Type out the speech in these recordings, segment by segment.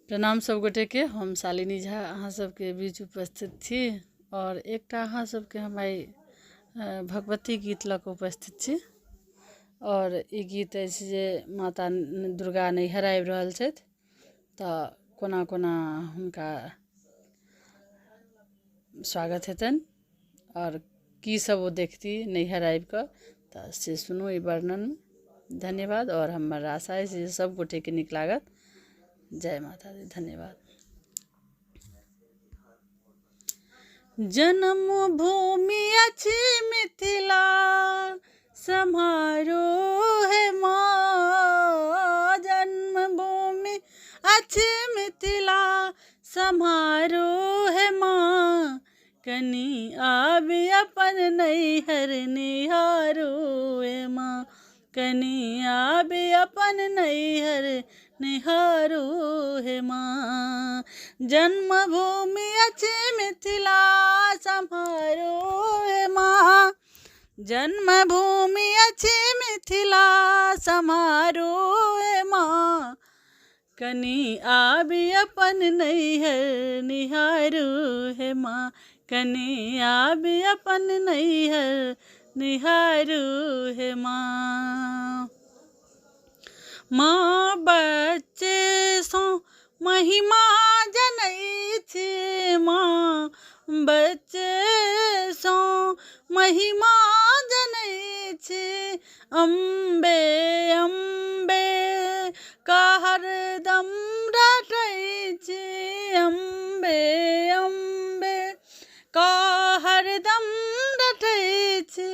प्रणाम सब गोटे के। हम शालिनी झा अहाँ सबके बीच उपस्थित छी और एकटा अहाँ सबके हम आइ भगवती गीत लऽ कऽ उपस्थित छी। और ई गीत अछि जे माता दुर्गा नैहर आबि रहल छथि तऽ कोना कोना हुनका स्वागत हेतनि और की सब ओ देखती नैहर आबि कऽ, तऽ से सुनू ई वर्णन। धन्यवाद। और हमर आशा अछि जे सब गोटे के नीक लागत। जय माता दी। धन्यवाद। जन्म भूमि अछि मिथिला समारोह है माँ। जन्म भूमि अछि मिथिला समारोह है माँ। कनी आबि अपन नैहर निहारो है माँ। कनी आबि अपन नैहर निहारो है माँ। जन्मभूमि अछि मिथिला समारोह है माँ। जन्मभूमि अछि मिथिला समारोह है माँ। कनी आबि अपन नैहर निहारो है माँ। कनी आबि अपन नैहर निहारो है माँ। माँ बच्चे सो महिमा जनै छी माँ। बच्चे सो महिमा जनै छी। अम्बे अम्बे का हरदम रटै छी। अम्बे अम्बे का हरदम रटै छी।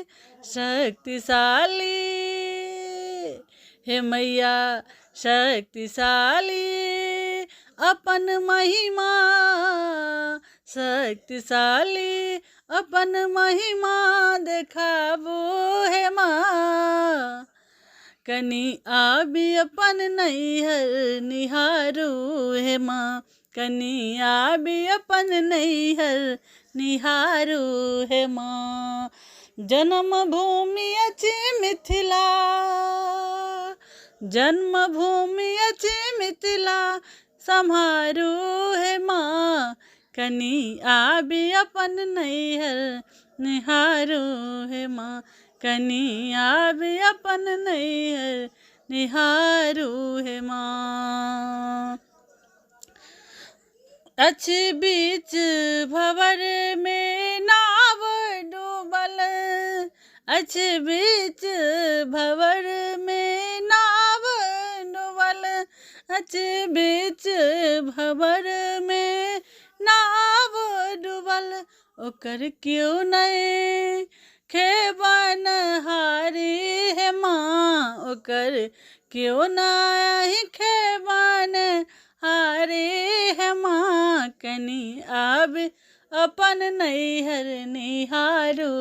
शक्तिशाली हे मैया शक्तिशाली अपन महिमा। शक्तिशाली अपन महिमा देखाबो हे माँ। कनी आबि अपन नैहर निहारो हे माँ। कनी आबि अपन नैहर निहारो हे माँ। जन्मभूमि अछि मिथिला। जन्मभूमि अछि मिथिला समारोह है माँ। कनी आबि अपन नैहर निहारो है माँ। कनी आबि अपन नैहर निहारो है माँ। अछि बीच भंवर में नाव डूबल। अछि बीच भंवर में नाव डूबल। अछि बीच भंवर में नाव डूबल। ओकर क्यों नहीं खेबनहारी है माँ। ओकर क्यों नहीं खेबनहारी है माँ। कनी आबि अपन नैहर निहारो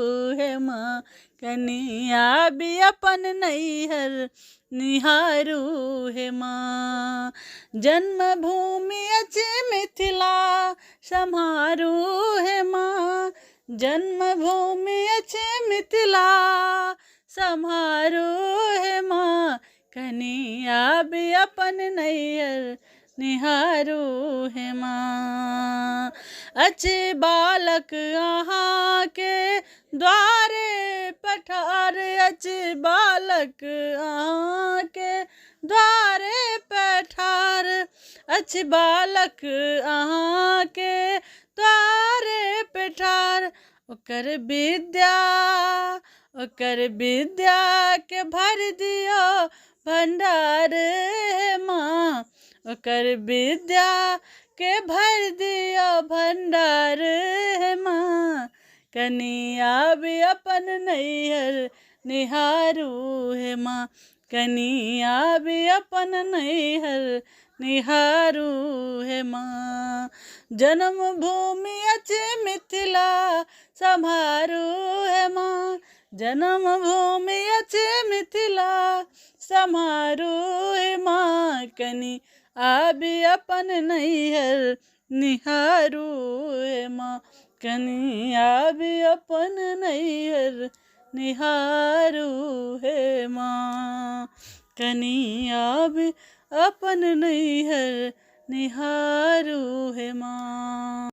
है माँ। कनी आबि अपन नैहर निहारो है माँ। जन्मभूमि अछि मिथिला समारोह है माँ। जन्मभूमि अछि मिथिला समारोह है माँ। कनी आबि अपन नैहर निहारो है माँ। अछि बालक अहाँ के द्वारे पठार। अछि बालक अहाँ के द्वारे पठार। अछि बालक अहाँ के द्वारे पठार। ओकर विद्या के भर दियो भंडार है माँ। ओकर विद्या के भर दियो भंडार है माँ। कनी आबि अपन नैहर निहारो है माँ। कनी आबि अपन नैहर निहारो है माँ। जन्मभूमि अछि मिथिला समारो है माँ। जन्मभूमि अछि मिथिला समारो है माँ। कनी आबि अपन नैहर निहारो है माँ। कनी आबि अपन नैहर निहारो है माँ। कनी आबि अपन नैहर निहारू हे माँ।